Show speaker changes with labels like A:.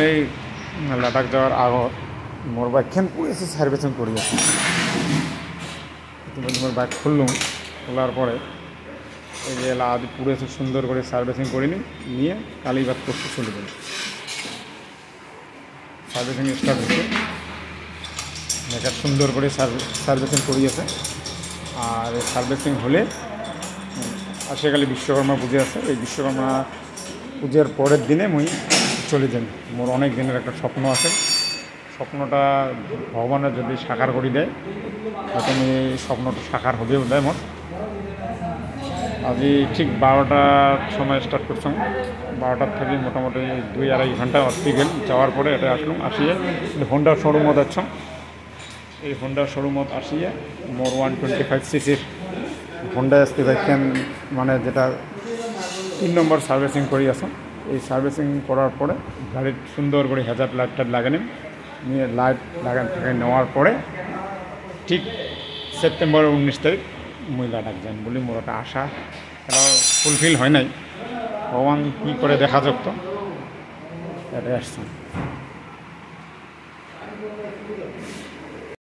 A: এই লাদাখ যাওয়ার আগত মোর বাইকখান পুরো সার্ভিসিং করি আছে। ইতিমধ্যে মোর বাইক খুললুম, খোলার পরে এই যে আদি পুরো সুন্দর করে সার্ভিসিং করে নিয়ে কালীবাদ করতে চলে যাই। সার্ভিসিং স্টার্ট হচ্ছে, মেকার সুন্দর করে সার্ভিসিং করিয়েছে। আর এই সার্ভিসিং হলে আজকালি বিশ্বকর্মা পুজো আছে, এই বিশ্বকর্মা পূজার পরের দিনে মুই চলে যাই। মোর অনেক দিনের একটা স্বপ্ন আছে, স্বপ্নটা ভগবানের যদি সাকার করে দেয় তখন এই স্বপ্নটা সাকার হবেও দেয়। মোট আজি ঠিক 12টার সময় স্টার্ট করছিলাম, 12টার থেকে মোটামুটি 2-2.5 ঘন্টা অতি গেল। যাওয়ার পরে এটা আসলাম, আসিয়ে হোন্ডার শোরুমত আসছাম। এই হোন্ডার শোরুমত আসিয়ে মোর 125cc হোন্ডা এসপি বাইকখান মানে যেটা 3 নম্বর সার্ভিসিং করি আছে। এই সার্ভিসিং করার পরে গাড়ির সুন্দর করে হেজার লাইটটা লাগানি, নিয়ে লাইট লাগান থেকে নেওয়ার পরে ঠিক সেপ্টেম্বরের 19 তারিখ মুই লাদাখ যান বলে মোর একটা আশা, এটা ফুলফিল হয় নাই। ভগবান কী করে দেখা যাক, তো এটা আসছে।